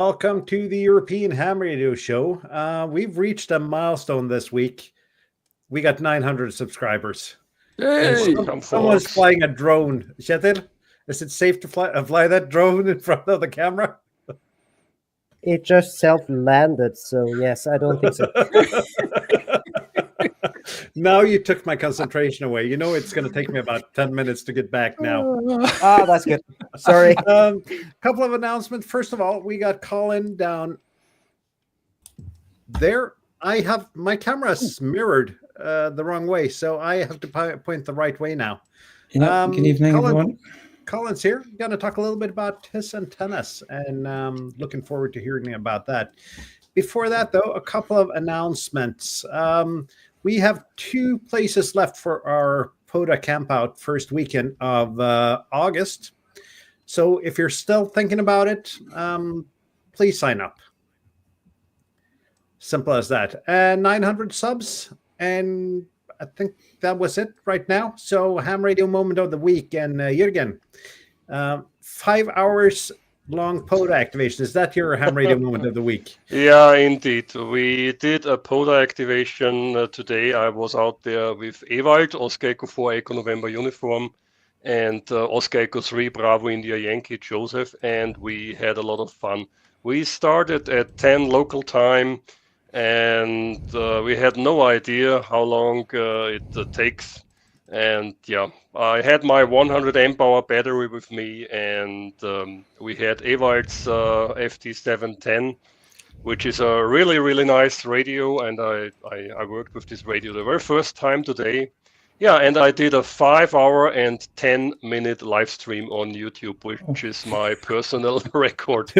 Welcome to the European Ham Radio Show. We've reached a milestone this week. We got 900 subscribers. Hey, someone's flying a drone. Kjetil, is it safe to fly that drone in front of the camera? It just self-landed, so yes, I don't think so. Now you took my concentration away. You know it's going to take me about 10 minutes to get back now. That's good. Sorry. Couple of announcements. First of all, we got Colin down there. I have my camera's mirrored the wrong way, so I have to point the right way now. Good evening, everyone. Colin's here. Going to talk a little bit about his antennas, and looking forward to hearing about that. Before that, though, a couple of announcements. We have 2 places left for our POTA campout first weekend of August. So if you're still thinking about it, please sign up. Simple as that. And 900 subs, and I think that was it right now. So Ham Radio Moment of the Week, and Jürgen, 5 hours long POTA activation. Is that your Ham Radio Moment of the Week? Yeah, indeed. We did a POTA activation today. I was out there with Ewald, Oscar Echo 4 Echo November uniform, and Oscar Echo 3 Bravo India Yankee Joseph, and we had a lot of fun. We started at 10 local time, and we had no idea how long it takes. And yeah, I had my 100 amp hour battery with me, and we had Ewald's FT710, which is a really, really nice radio. And I worked with this radio the very first time today. Yeah, and I did a 5 hour and 10-minute live stream on YouTube, which is my personal record.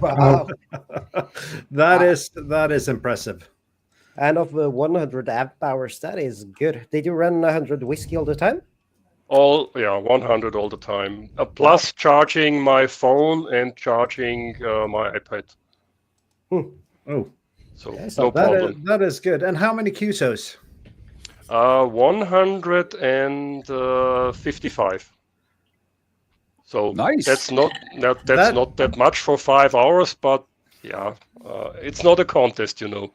Wow. That is impressive. And of 100 amp hours, that is good. Did you run 100 whiskey all the time? 100 all the time. Plus charging my phone and charging my iPad. Oh, so yes, no problem. That is good. And how many QSOs? 155. So nice. That's not that much for 5 hours, but yeah, it's not a contest, you know.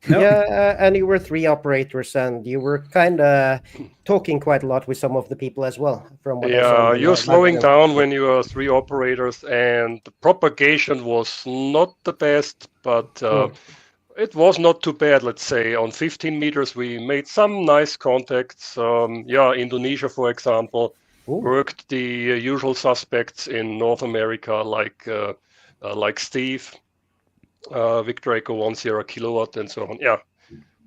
No. Yeah, and you were 3 operators, and you were kind of talking quite a lot with some of the people as well. From what I saw you're slowing down when you are 3 operators, and the propagation was not the best, but it was not too bad. Let's say on 15 meters we made some nice contacts. Indonesia, for example, worked the usual suspects in North America, like Steve. Victor Echo 10 kilowatt and so on. Yeah,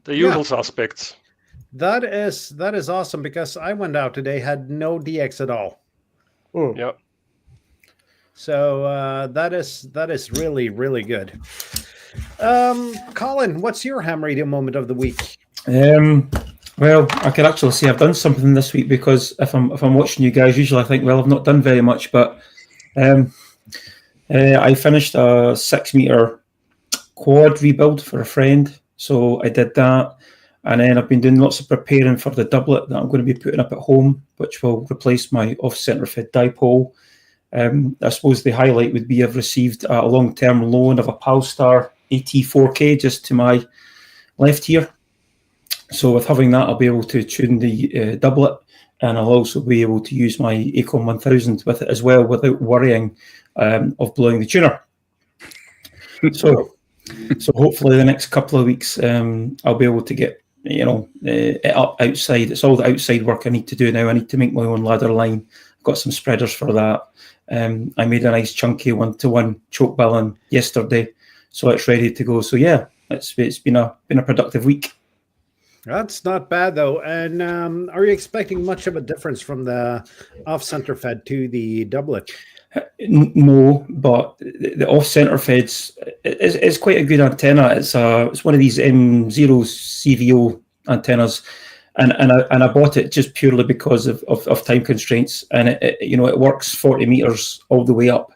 the usual suspects. That is awesome, because I went out today, had no DX at all. Yeah. So that is really, really good. Colin, what's your Ham Radio Moment of the Week? Well, I could actually say I've done something this week, because if I'm watching you guys, usually I think, well, I've not done very much, but I finished a 6-meter quad rebuild for a friend, so I did that, and then I've been doing lots of preparing for the doublet that I'm going to be putting up at home, which will replace my off-center fed dipole. I suppose the highlight would be I've received a long-term loan of a Palstar AT4K just to my left here, so with having that I'll be able to tune the doublet, and I'll also be able to use my Acom 1000 with it as well, without worrying of blowing the tuner. So hopefully the next couple of weeks I'll be able to get it up outside. It's all the outside work I need to do now. I need to make my own ladder line. I've got some spreaders for that. I made a nice chunky 1-to-1 choke balun yesterday, so it's ready to go. So yeah, it's been a productive week. That's not bad though. And are you expecting much of a difference from the off-center fed to the doublet? No, but the off-center feds is quite a good antenna. It's one of these M0 CVO antennas, and I bought it just purely because of time constraints, and it works 40 meters all the way up.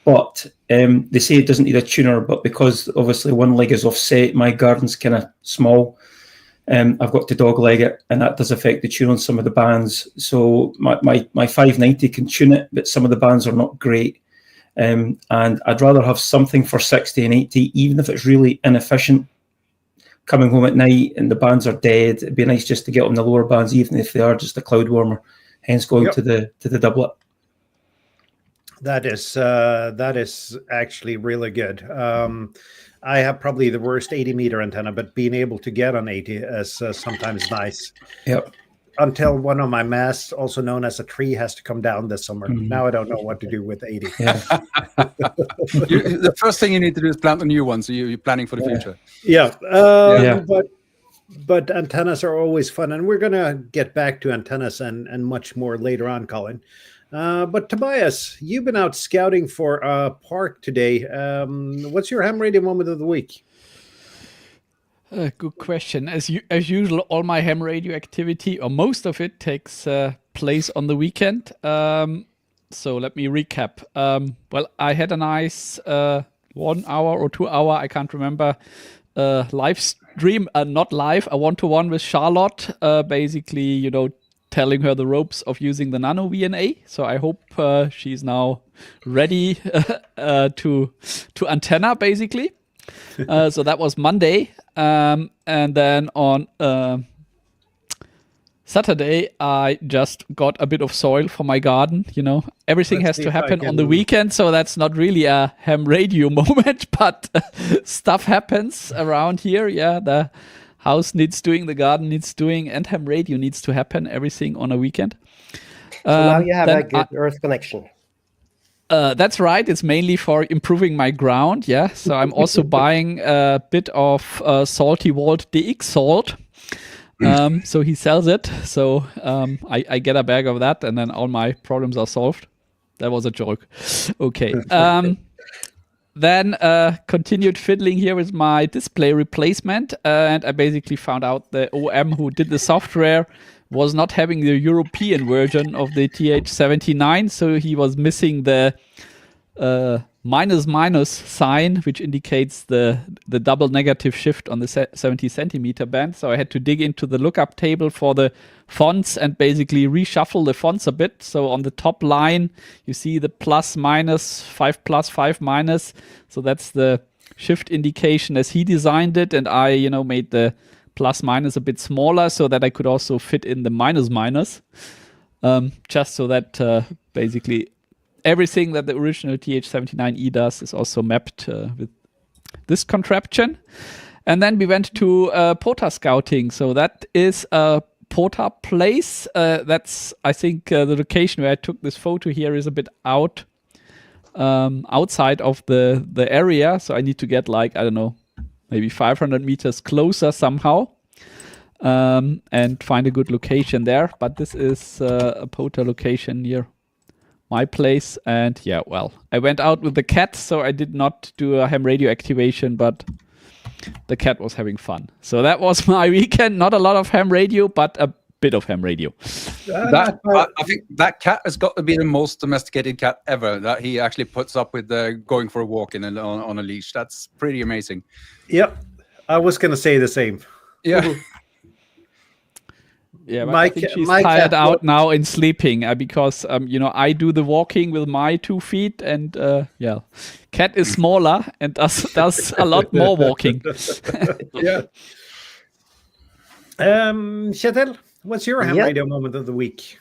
But they say it doesn't need a tuner, but because obviously one leg is offset, my garden's kind of small. I've got to dog leg it, and that does affect the tune on some of the bands. So my 590 can tune it, but some of the bands are not great. And I'd rather have something for 60 and 80, even if it's really inefficient. Coming home at night and the bands are dead, it'd be nice just to get on the lower bands, even if they are just a cloud warmer. Hence going to the doublet. That is actually really good. I have probably the worst 80 meter antenna, but being able to get on 80 is sometimes nice. Yep. Until one of my masts, also known as a tree, has to come down this summer. Now I don't know what to do with 80. Yeah. The first thing you need to do is plant a new one. So you're planning for the future. Yeah. Yeah. But antennas are always fun. And we're going to get back to antennas and much more later on, Colin. But Tobias, you've been out scouting for a park today. What's your ham radio moment of the week? Good question. As usual, all my ham radio activity, or most of it, takes place on the weekend. So let me recap. Well, I had a nice 1 hour or 2 hour, I can't remember, live stream, not live, a one-to-one with Charlotte, basically, telling her the ropes of using the Nano VNA. So I hope she's now ready to antenna, basically. So that was Monday. And then on Saturday, I just got a bit of soil for my garden. Everything has to happen on the weekend. So that's not really a ham radio moment, but stuff happens around here. Yeah, the house needs doing, the garden needs doing, and ham radio needs to happen. Everything on a weekend. So now you have a good earth connection. That's right. It's mainly for improving my ground. Yeah. So I'm also buying a bit of Salty Walt DX salt. So he sells it. So I get a bag of that, and then all my problems are solved. That was a joke. Okay. Then continued fiddling here with my display replacement, and I basically found out the OM who did the software was not having the European version of the TH79, so he was missing the minus sign, which indicates the double negative shift on the 70 centimeter band. So I had to dig into the lookup table for the fonts and basically reshuffle the fonts a bit. So on the top line, you see the plus minus 5 plus 5 minus. So that's the shift indication as he designed it, and I made the plus minus a bit smaller so that I could also fit in the minus, just so that basically everything that the original TH79E does is also mapped with this contraption. And then we went to POTA scouting. So that is a POTA place. That's, I think, the location where I took this photo here is a bit outside of the area. So I need to get maybe 500 meters closer somehow, and find a good location there. But this is a POTA location near my place. And yeah, well, I went out with the cat, so I did not do a ham radio activation, but the cat was having fun. So that was my weekend. Not a lot of ham radio, but a bit of ham radio. I think that cat has got to be the most domesticated cat ever, that he actually puts up with going for a walk on a leash. That's pretty amazing. Yep. I was going to say the same. Yeah. Yeah, but I think she's tired out now in sleeping because, I do the walking with my 2 feet, and cat is smaller and does a lot more walking. Yeah. Kjetil, what's your ham radio moment of the week?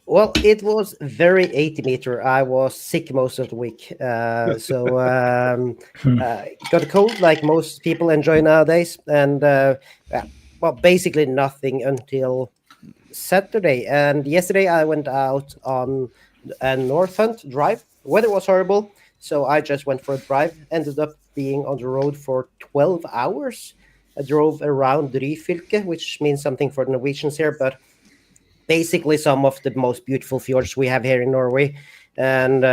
Well, it was very 80 meter. I was sick most of the week. Got a cold like most people enjoy nowadays. And, basically nothing until Saturday. And yesterday I went out on a North Hunt drive. Weather was horrible, so I just went for a drive. Ended up being on the road for 12 hours. I drove around Ryfylke, which means something for the Norwegians here, but basically some of the most beautiful fjords we have here in Norway. And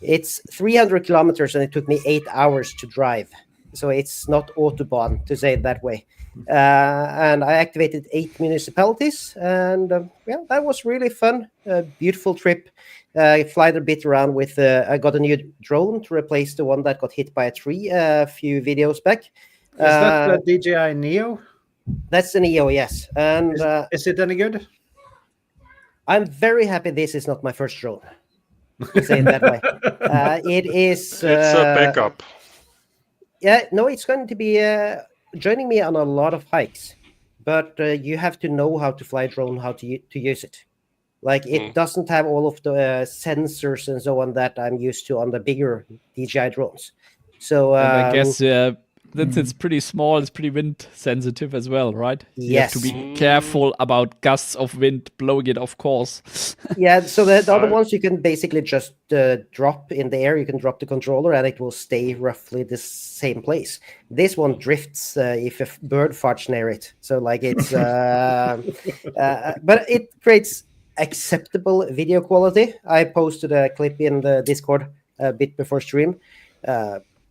it's 300 kilometers, and it took me 8 hours to drive. So it's not Autobahn, to say it that way. And I activated 8 municipalities, and that was really fun. A beautiful trip. Flied a bit around with. I got a new drone to replace the one that got hit by a tree a few videos back. Is that the DJI Neo? That's the Neo, yes. And is it any good? I'm very happy this is not my first drone. to say it that way. It is. It's a backup. Yeah, no, it's going to be joining me on a lot of hikes, but you have to know how to fly a drone, how to use it. Like it doesn't have all of the sensors and so on that I'm used to on the bigger DJI drones. So and I guess since it's pretty small, it's pretty wind sensitive as well, right? You have to be careful about gusts of wind blowing it, of course. Yeah, so the other ones you can basically just drop in the air. You can drop the controller and it will stay roughly the same place. This one drifts if a bird farts near it. So like it's, but it creates acceptable video quality. I posted a clip in the Discord a bit before stream.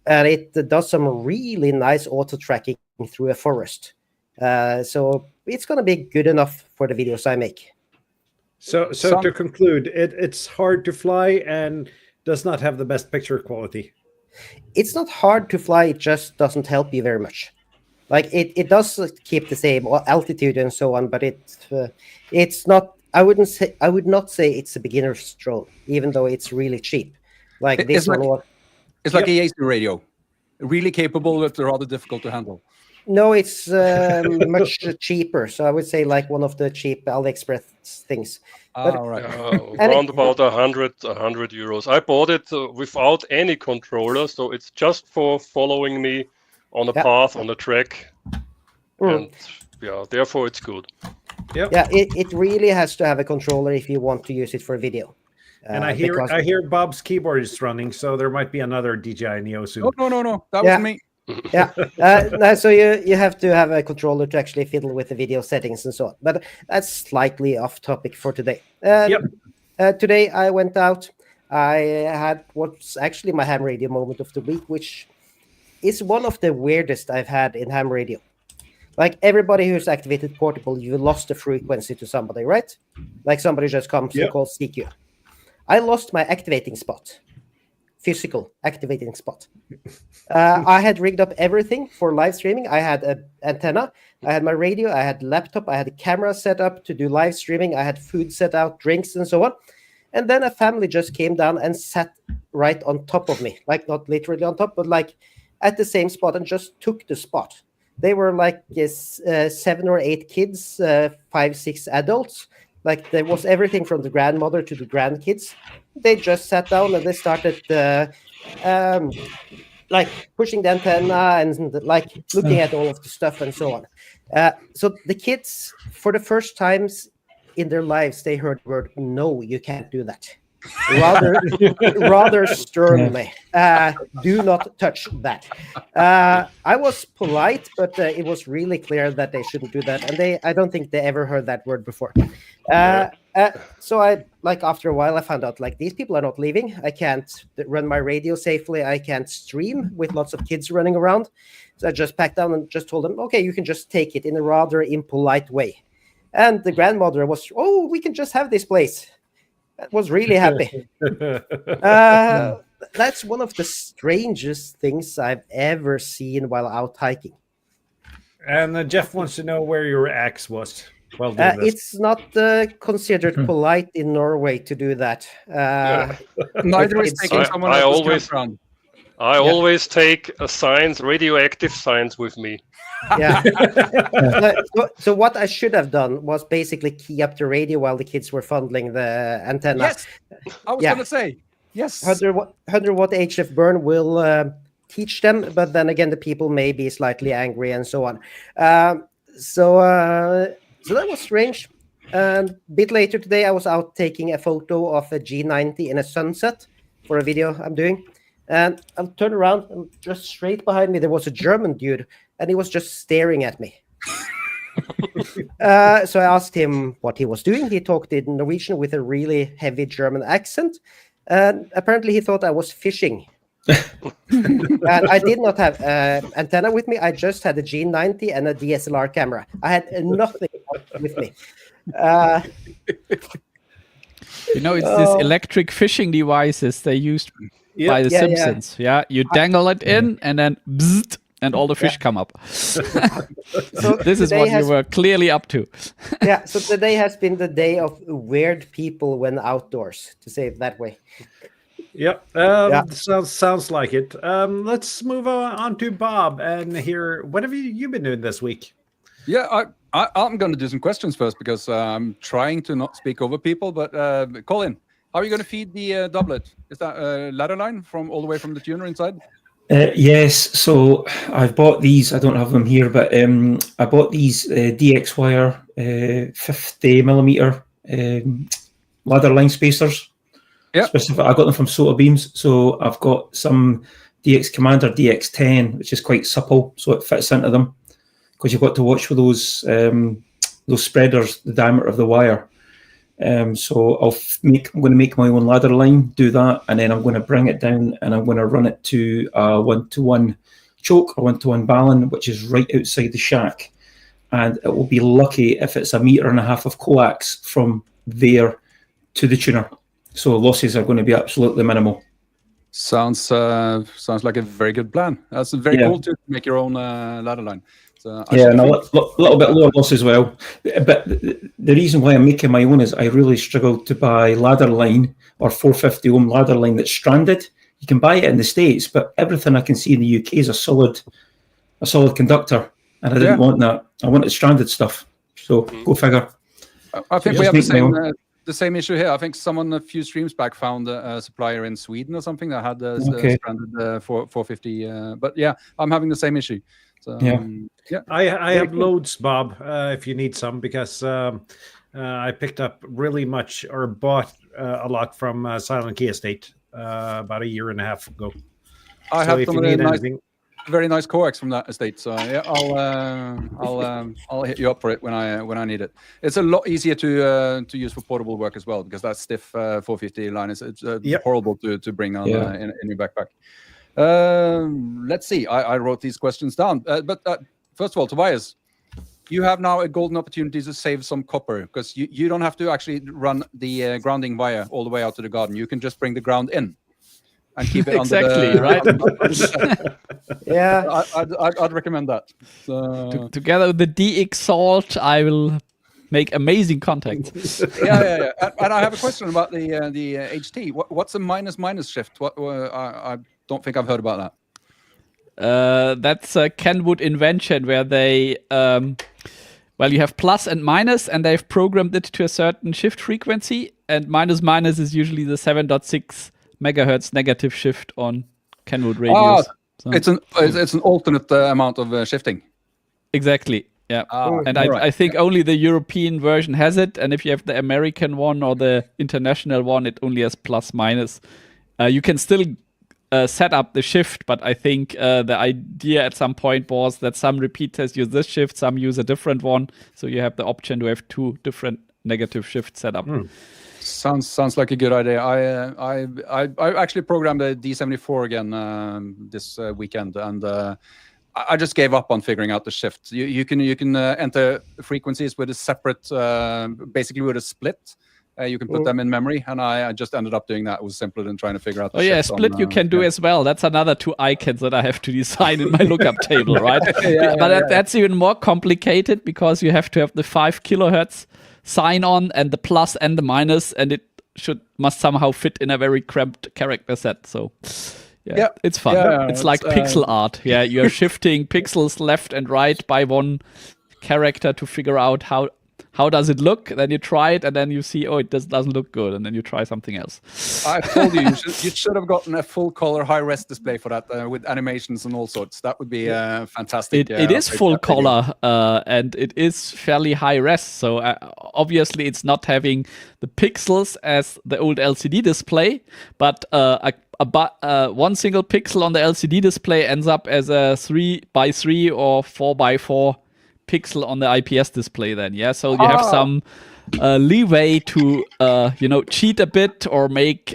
And it does some really nice auto tracking through a forest. So it's going to be good enough for the videos I make. So to conclude, it's hard to fly and does not have the best picture quality. It's not hard to fly. It just doesn't help you very much. Like it does keep the same altitude and so on, but it's not. I would not say it's a beginner's drone, even though it's really cheap. Like this one. It's like a Yaesu radio, really capable, but rather difficult to handle. No, it's much cheaper. So I would say like one of the cheap AliExpress things. Right. Around about 100 euros. I bought it without any controller, so it's just for following me on a path, on a track. And therefore it's good. Yep. Yeah, it really has to have a controller if you want to use it for video. And I hear Bob's keyboard is running, so there might be another DJI Neo soon. No, that was me. Yeah. So you have to have a controller to actually fiddle with the video settings and so on. But that's slightly off topic for today. Today I went out. I had what's actually my ham radio moment of the week, which is one of the weirdest I've had in ham radio. Like everybody who's activated portable, you lost the frequency to somebody, right? Like somebody just comes and calls CQ. I lost my activating spot, physical activating spot. I had rigged up everything for live streaming. I had an antenna, I had my radio, I had laptop, I had a camera set up to do live streaming. I had food set out, drinks and so on. And then a family just came down and sat right on top of me, like not literally on top, but like at the same spot and just took the spot. They were like 7 or 8 kids, 5, 6 adults. Like there was everything from the grandmother to the grandkids. They just sat down and they started like pushing the antenna and like looking at all of the stuff and so on. So the kids, for the first times in their lives, they heard the word, "No, you can't do that." Rather sternly. Do not touch that. I was polite, but it was really clear that they shouldn't do that. And I don't think they ever heard that word before. So I, like after a while, I found out like these people are not leaving. I can't run my radio safely. I can't stream with lots of kids running around. So I just packed down and just told them, okay, you can just take it in a rather impolite way. And the grandmother was, oh, we can just have this place. I was really happy. That's one of the strangest things I've ever seen while out hiking. And Jeff wants to know where your axe was. Well, it's not considered polite in Norway to do that. Neither is taking someone else's campground. I always take radioactive signs with me. Yeah. So what I should have done was basically key up the radio while the kids were fondling the antenna. Yes, I was going to say. Yes. 100 watt HF burn will teach them, but then again, the people may be slightly angry and so on. So that was strange. And a bit later today, I was out taking a photo of a G90 in a sunset for a video I'm doing. And I'll turn around and just straight behind me, there was a German dude, and he was just staring at me. So I asked him what he was doing. He talked in Norwegian with a really heavy German accent. And apparently he thought I was fishing. And I did not have antenna with me. I just had a G90 and a DSLR camera. I had nothing with me. It's these electric fishing devices they used by the Simpsons. Yeah, you dangle it in and then bzzzt, and all the fish come up. So This is what you were clearly up to. Yeah, so today has been the day of weird people when outdoors, to say it that way. Yep. Sounds like it. Let's move on to Bob and hear, what have you been doing this week? Yeah, I'm going to do some questions first because I'm trying to not speak over people. But Colin, how are you going to feed the doublet? Is that a ladder line from all the way from the tuner inside? Yes, so I've bought these. I don't have them here, but I bought these DX wire 50mm ladder line spacers. Yeah, I got them from Sota Beams. So I've got some DX Commander DX10, which is quite supple, so it fits into them. Because you've got to watch for those spreaders, the diameter of the wire. So I'm going to make my own ladder line, do that, and then I'm going to bring it down and I'm going to run it to a 1-to-1 choke or 1-to-1 balun, which is right outside the shack. And it will be lucky if it's 1.5 meters of coax from there to the tuner. So losses are going to be absolutely minimal. sounds like a very good plan. That's very cool to make your own ladder line. So and a little bit lower loss as well. But the reason why I'm making my own is I really struggled to buy ladder line or 450 ohm ladder line that's stranded. You can buy it in the States, but everything I can see in the UK is a solid conductor, and I didn't want that. I wanted stranded stuff. So go figure. I think we have the same issue here. I think someone a few streams back found a supplier in Sweden or something that had stranded 450. But yeah, I'm having the same issue. So, I have loads, Bob, if you need some, because I picked up really much or bought a lot from Silent Key Estate about 1.5 years ago. I have some very nice coax from that estate. So yeah, I'll hit you up for it when I need it. It's a lot easier to use for portable work as well, because that stiff 450 line is horrible to bring on in your backpack. Let's see. I wrote these questions down. But first of all, Tobias, you have now a golden opportunity to save some copper, because you don't have to actually run the grounding wire all the way out to the garden. You can just bring the ground in and keep it exactly, right? Yeah, I'd recommend that. So... Together with the DX salt, I will make amazing contacts. yeah. And I have a question about the HT. What's a minus shift? I don't think I've heard about that. That's a Kenwood invention where they, you have plus and minus, and they've programmed it to a certain shift frequency, and minus is usually the 7.6 megahertz negative shift on Kenwood radios. So. It's an alternate amount of shifting. Exactly. Yeah, and I think only the European version has it, and if you have the American one or the international one, it only has plus minus. You can still set up the shift, but I think the idea at some point was that some repeaters use this shift, some use a different one, so you have the option to have 2 different negative shifts set up. Sounds like a good idea. I actually programmed the D74 again this weekend, and I just gave up on figuring out the shift. You can enter frequencies with a separate, basically with a split. You can put them in memory, and I just ended up doing that. It was simpler than trying to figure out the shift split you can do as well. That's another 2 icons that I have to design in my lookup table, right? That's even more complicated, because you have to have the 5 kilohertz sign on and the plus and the minus, and it must somehow fit in a very cramped character set. So it's fun. It's like pixel art. Yeah, you're shifting pixels left and right by one character to figure out how does it look. Then you try it, and then you see, it doesn't look good, and then you try something else. I told you should have gotten a full color high res display for that with animations and all sorts. That would be fantastic. It is full color, and it is fairly high res. So obviously it's not having the pixels as the old LCD display, but one single pixel on the LCD display ends up as a 3x3 or 4x4 pixel on the IPS display then, so you have some leeway to cheat a bit or make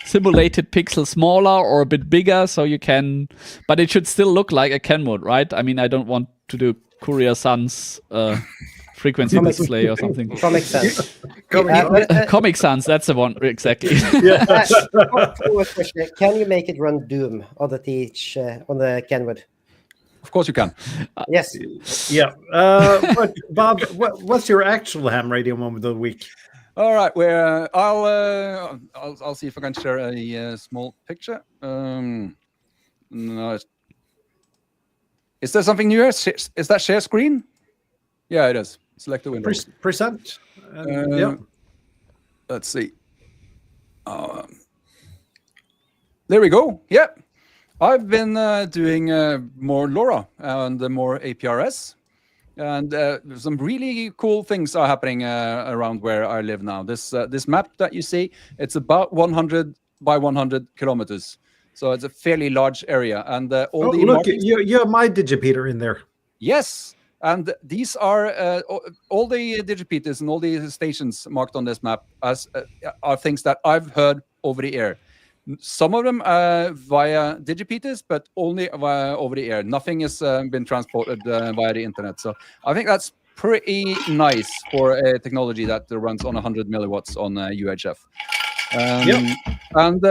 simulated pixels smaller or a bit bigger, so you can, but it should still look like a Kenwood, right? I mean, I don't want to do Courier Sans frequency display or something. Comic Sans. Comic Sans, that's the one, exactly. Can you make it run Doom on the on the Kenwood? Of course you can. Yes. Yeah. But Bob, what's your actual ham radio moment of the week? All right, I'll see if I can share a small picture. No, is there something new here? Is that share screen? Yeah, it is. Select the window. Present. Yeah. Let's see. There we go. Yeah, I've been doing more LoRa and more APRS. And some really cool things are happening around where I live now. This map that you see, it's about 100 by 100 kilometers. So it's a fairly large area. And all the look, you have my digipeater in there. Yes. And these are all the digipeaters and all the stations marked on this map as are things that I've heard over the air. Some of them via digipeaters, but only via over the air. Nothing has been transported via the internet. So I think that's pretty nice for a technology that runs on 100 milliwatts on UHF. And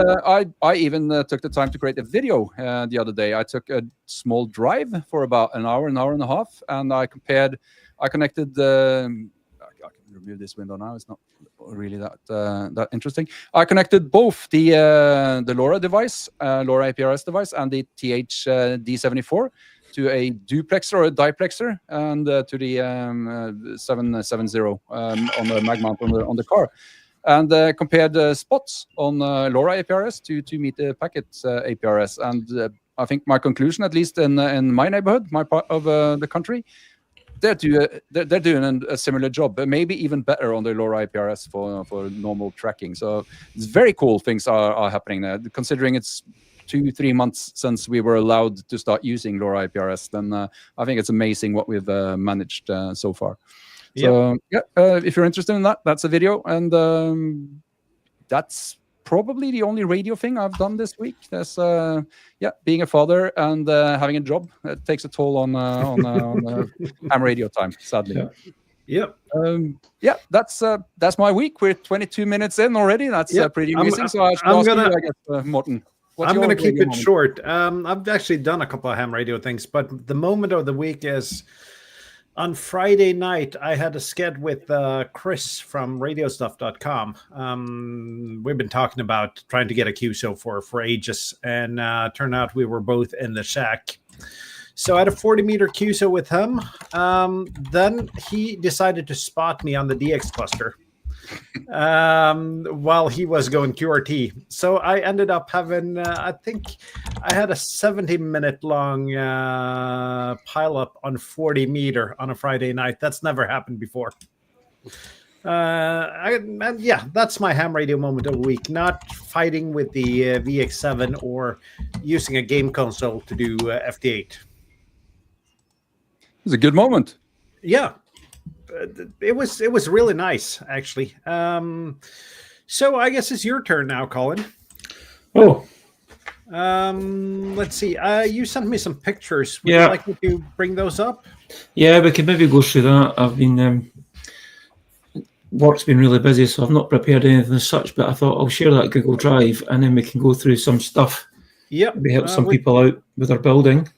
I even took the time to create a video the other day. I took a small drive for about an hour and a half, and I connected I can remove this window now. It's not really that interesting. I connected both the LoRa device, LoRa APRS device, and the TEHRS to a duplexer or a diplexer, and to the 770 on the mag mount on the car, and compared spots on LoRa APRS to 2 meter packet APRS. And I think my conclusion, at least in my neighborhood, my part of the country, they're doing a similar job, but maybe even better on the LoRa APRS for normal tracking. So it's very cool things are happening there. Considering it's 2-3 months since we were allowed to start using LoRa APRS, then I think it's amazing what we've managed so far. So if you're interested in that, that's a video, and that's probably the only radio thing I've done this week. There's being a father and having a job, it takes a toll on ham radio time, sadly. That's my week. We're 22 minutes in already. That's pretty amazing. So I guess, Morten, I'm going to keep it short. I've actually done a couple of ham radio things, but the moment of the week is on Friday night. I had a sked with Chris from radiostuff.com. We've been talking about trying to get a QSO for ages, and turned out we were both in the shack. So I had a 40-meter QSO with him. Then he decided to spot me on the DX cluster while he was going QRT. So I ended up having, I think I had a 70-minute long pileup on 40 meter on a Friday night. That's never happened before. That's my ham radio moment of the week. Not fighting with the VX7 or using a game console to do FD8. It's a good moment. Yeah. It was really nice, actually. So I guess it's your turn now, Colin. Oh. Let's see. You sent me some pictures. Would you like me to bring those up? Yeah, we could maybe go through that. I've been work's been really busy, so I've not prepared anything as such. But I thought I'll share that Google Drive, and then we can go through some stuff. Yeah, maybe help some people out with their building.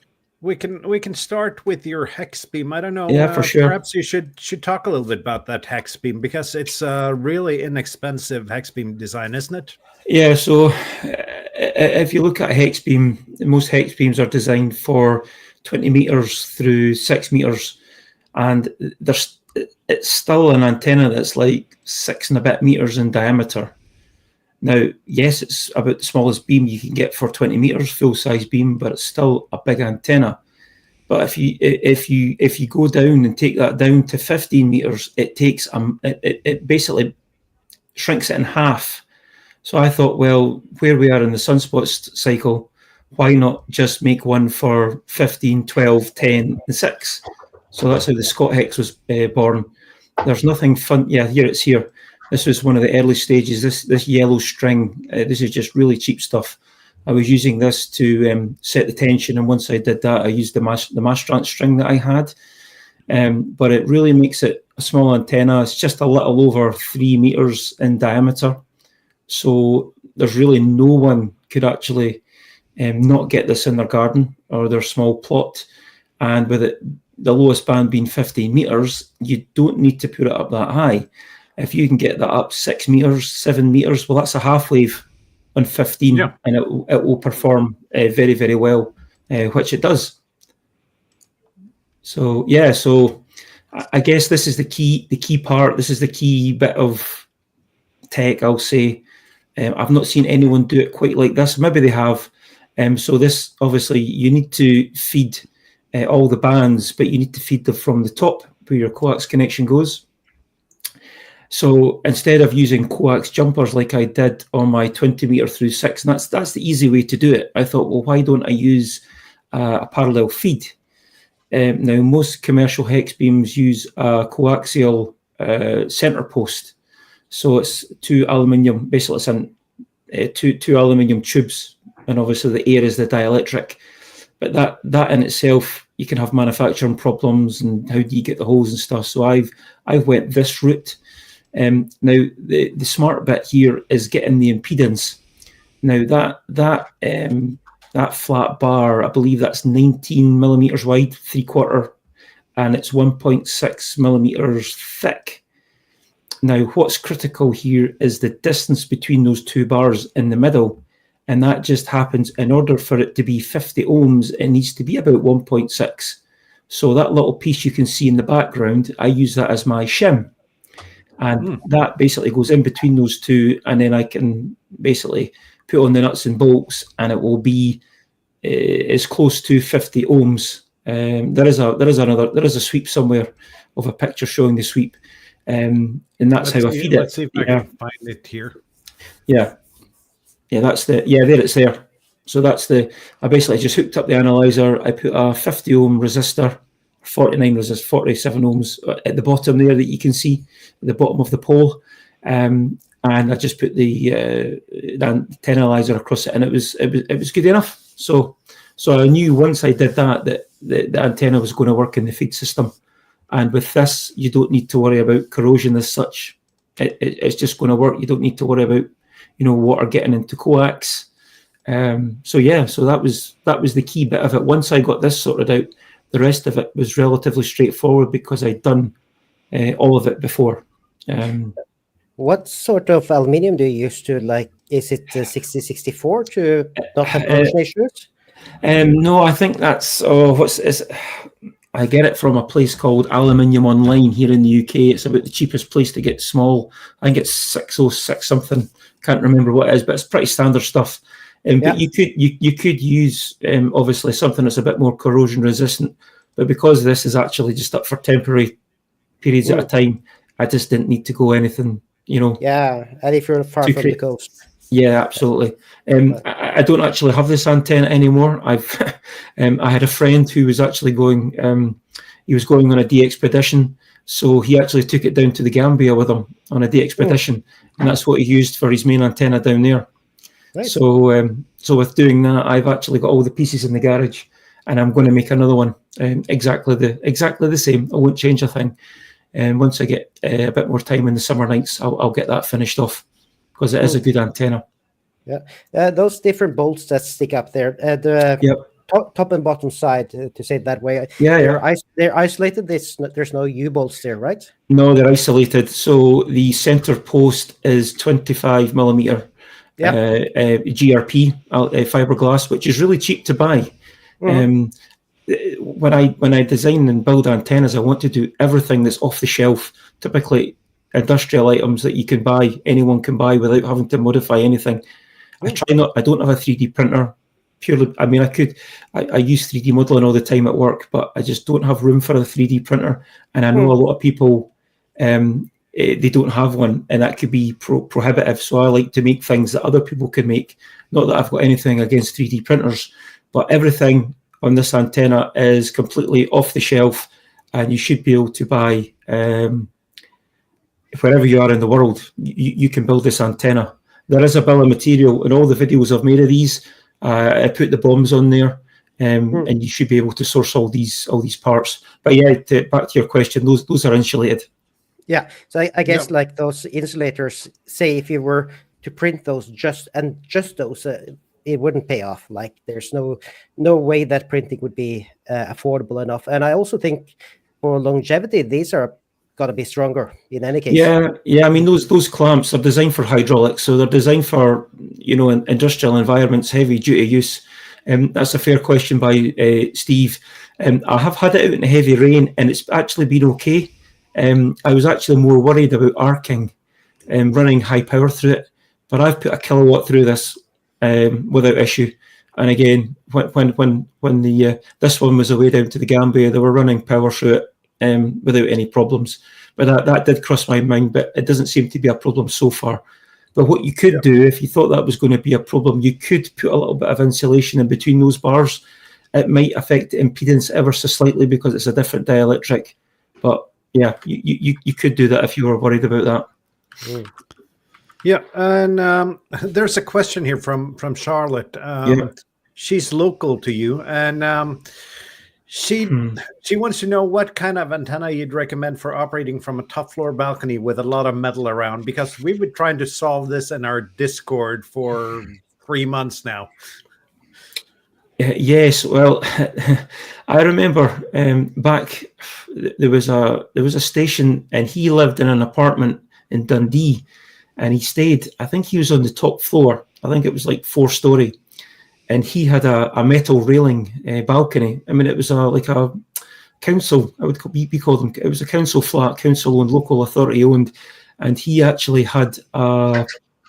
We can start with your hex beam. I don't know. Yeah, for sure. Perhaps you should talk a little bit about that hex beam, because it's a really inexpensive hex beam design, isn't it? Yeah. So if you look at a hex beam, most hex beams are designed for 20 meters through 6 meters, and it's still an antenna that's like 6 and a bit meters in diameter. Now, yes, it's about the smallest beam you can get for 20 meters, full size beam, but it's still a big antenna. But if you go down and take that down to 15 meters, it takes it basically shrinks it in half. So I thought, well, where we are in the sunspots cycle, why not just make one for 15, 12, 10, and 6? So that's how the Scot Hex was born. There's nothing fun. Yeah, here it's here. This was one of the early stages. This yellow string, this is just really cheap stuff. I was using this to set the tension, and once I did that, I used the Mastrant string that I had. But it really makes it a small antenna. It's just a little over 3 meters in diameter. So there's really no one could actually not get this in their garden or their small plot. and with it, the lowest band being 15 meters, you don't need to put it up that high. If you can get that up 6 meters, 7 meters, well, that's a half wave on 15, and it will perform very, very well, which it does. So yeah, so I guess this is the key part. This is the key bit of tech, I'll say. I've not seen anyone do it quite like this. Maybe they have. So this, obviously, you need to feed all the bands, but you need to feed them from the top where your coax connection goes. So instead of using coax jumpers like I did on my 20 meter through 6, and that's the easy way to do it. I thought, well, why don't I use a parallel feed? Now, most commercial hex beams use a coaxial center post. So it's two aluminium, basically it's in two aluminium tubes, and obviously the air is the dielectric. But that in itself, you can have manufacturing problems, and how do you get the holes and stuff? So I've went this route. Now the smart bit here is getting the impedance. Now that flat bar, I believe that's 19 millimeters wide, 3/4, and it's 1.6 millimeters thick. Now, what's critical here is the distance between those two bars in the middle, and that just happens, in order for it to be 50 ohms, it needs to be about 1.6. So that little piece you can see in the background, I use that as my shim. And that basically goes in between those two, and then I can basically put on the nuts and bolts, and it will be as close to 50 ohms. There is a sweep somewhere of a picture showing the sweep, and that's how I feed it. Let's see if I can find it here. Yeah, that's there it's there. So that's I basically just hooked up the analyzer. I put a 50 ohm resistor, 47 ohms at the bottom there that you can see at the bottom of the pole, and I just put the analyzer across it, and it was good enough. So I knew once I did that the antenna was going to work in the feed system. And with this, you don't need to worry about corrosion as such. It's just going to work. You don't need to worry about water getting into coax. So that was the key bit of it. Once I got this sorted out, the rest of it was relatively straightforward because I'd done all of it before. What sort of aluminium do you use to, like, is it 6064 to not have corrosion issues? No, I think that's, I get it from a place called Aluminium Online here in the UK. It's about the cheapest place to get small. I think it's 606 something. Can't remember what it is, but it's pretty standard stuff. But you could use obviously something that's a bit more corrosion resistant. But because this is actually just up for temporary periods at a time, I just didn't need to go anything, Yeah, and if you're far from the coast. Yeah, absolutely. I don't actually have this antenna anymore. I had a friend who was actually going. He was going on a DXpedition, so he actually took it down to the Gambia with him on a DXpedition, and that's what he used for his main antenna down there. Right. So with doing that, I've actually got all the pieces in the garage, and I'm going to make another one exactly the same. I won't change a thing. And once I get a bit more time in the summer nights, I'll get that finished off, because it is a good antenna. Yeah, those different bolts that stick up there, top and bottom side, to say it that way. They're isolated. There's no U-bolts there, right? No, they're isolated. So the center post is 25 millimeter GRP fiberglass, which is really cheap to buy. When I design and build antennas, I want to do everything that's off the shelf. Typically, industrial items that you can buy, anyone can buy without having to modify anything. I don't have a 3D printer. Purely, I use 3D modeling all the time at work, but I just don't have room for a 3D printer. And I know a lot of people, they don't have one, and that could be prohibitive. So I like to make things that other people can make. Not that I've got anything against 3D printers, but everything on this antenna is completely off the shelf, and you should be able to buy, wherever you are in the world, you can build this antenna. There is a bill of material in all the videos I've made of these. I put the bombs on there, and you should be able to source all these parts. But back to your question, those are insulated. Yeah, so I guess like those insulators, say if you were to print those just those it wouldn't pay off. Like there's no way that printing would be affordable enough. And I also think for longevity, these are got to be stronger in any case. Yeah. I mean, those clamps are designed for hydraulics, so they're designed for in industrial environments, heavy duty use. That's a fair question by Steve. I have had it out in the heavy rain, and it's actually been okay. I was actually more worried about arcing, running high power through it, but I've put a kilowatt through this without issue. And again, when this one was away down to the Gambia, they were running power through it without any problems. But that did cross my mind, but it doesn't seem to be a problem so far. But what you could do, if you thought that was going to be a problem, you could put a little bit of insulation in between those bars. It might affect the impedance ever so slightly because it's a different dielectric. But yeah, you could do that if you were worried about that. Mm. Yeah, and there's a question here from Charlotte. She's local to you, and she wants to know what kind of antenna you'd recommend for operating from a top floor balcony with a lot of metal around, because we've been trying to solve this in our Discord for 3 months now. Yes, well, I remember back there was a station, and he lived in an apartment in Dundee, and he stayed. I think he was on the top floor. I think it was like 4-story, and he had a metal railing balcony. I mean, it was like a council. I would be called them. It was a council flat, council owned, local authority owned, and he actually had a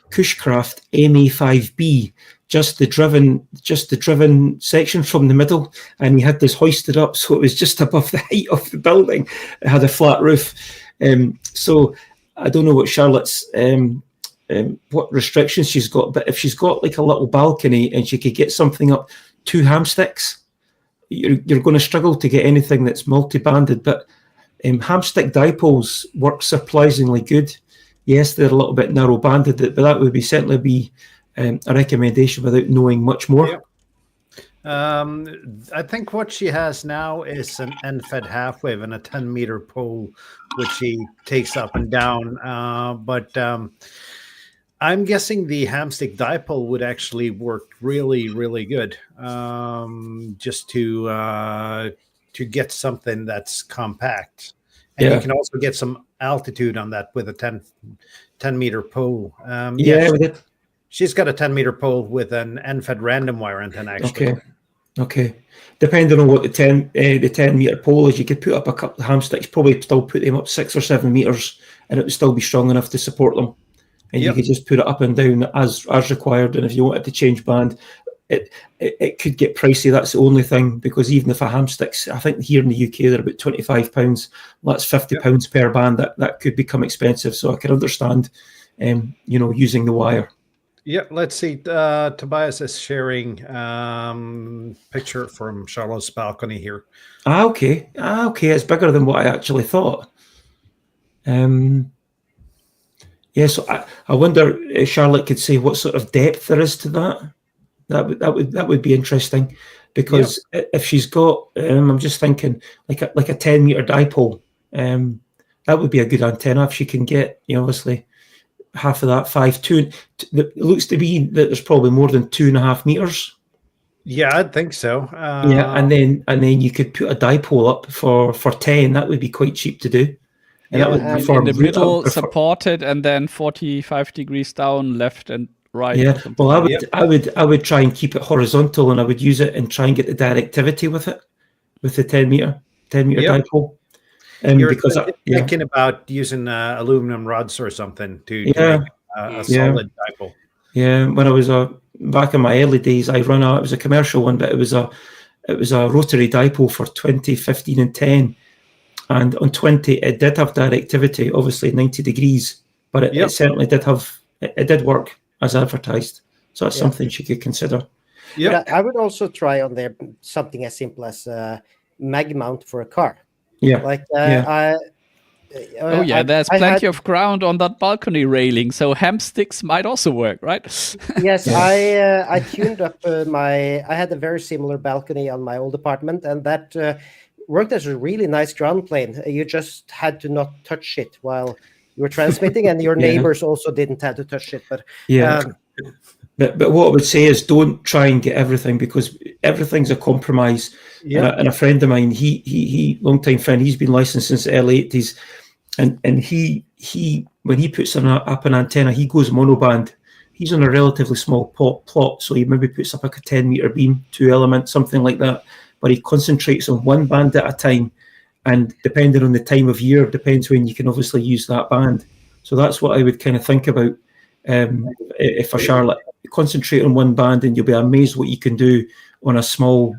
Cushcraft MA5B. Just the driven section from the middle, and he had this hoisted up, so it was just above the height of the building. It had a flat roof. So I don't know what Charlotte's what restrictions she's got, but if she's got like a little balcony and she could get something up 2 hamsticks, you're going to struggle to get anything that's multi-banded. But hamstick dipoles work surprisingly good. Yes, they're a little bit narrow banded, but that would certainly be a recommendation without knowing much more. I think what she has now is an end-fed half-wave and a 10-meter pole, which she takes up and down. But I'm guessing the hamstick dipole would actually work really, really good, just to get something that's compact. And you can also get some altitude on that with a 10-meter pole. She's got a 10-meter pole with an end-fed random wire antenna, actually. Okay. Depending on what the 10-meter pole is, you could put up a couple of hamsticks, probably still put them up 6 or 7 meters, and it would still be strong enough to support them. And you could just put it up and down as required. And if you wanted to change band, it could get pricey. That's the only thing, because even if a hamsticks, I think here in the UK they're about £25. Well, that's £50 per band. That could become expensive. So I can understand, using the wire. Yeah, let's see. Tobias is sharing picture from Charlotte's balcony here. Okay. It's bigger than what I actually thought. So I wonder if Charlotte could say what sort of depth there is to that. That would be interesting, because if she's got, I'm just thinking like a 10-meter dipole, that would be a good antenna if she can get, obviously, half of that 5.2. It looks to be that there's probably more than 2.5 meters. Yeah, I'd think so. And then you could put a dipole up for 10. That would be quite cheap to do. And that would in the middle, supported, and then 45 degrees down, left and right. Yeah. Well, I would try and keep it horizontal, and I would use it and try and get the directivity with it, with the 10-meter dipole. You're thinking about using aluminum rods or something to make a solid dipole. Yeah, when I was back in my early days, it was a commercial one, but it was a rotary dipole for 20, 15, and 10. And on 20, it did have directivity, obviously 90 degrees, but it certainly did it did work as advertised. So that's something she could consider. Yeah, I would also try on there something as simple as mag mount for a car. Yeah. There's plenty of ground on that balcony railing, so hamsticks might also work, right? Yes, I tuned up I had a very similar balcony on my old apartment, and that worked as a really nice ground plane. You just had to not touch it while you were transmitting, and your neighbors also didn't have to touch it. But But what I would say is don't try and get everything, because everything's a compromise. Yeah. And a friend of mine, he long time friend, he's been licensed since the early 80s, and he when he puts up an antenna, he goes monoband. He's on a relatively small plot, so he maybe puts up like a 10-meter beam, 2 elements, something like that. But he concentrates on one band at a time, and depending on the time of year, depends when you can obviously use that band. So that's what I would kind of think about if a Charlotte. Concentrate on one band, and you'll be amazed what you can do on a small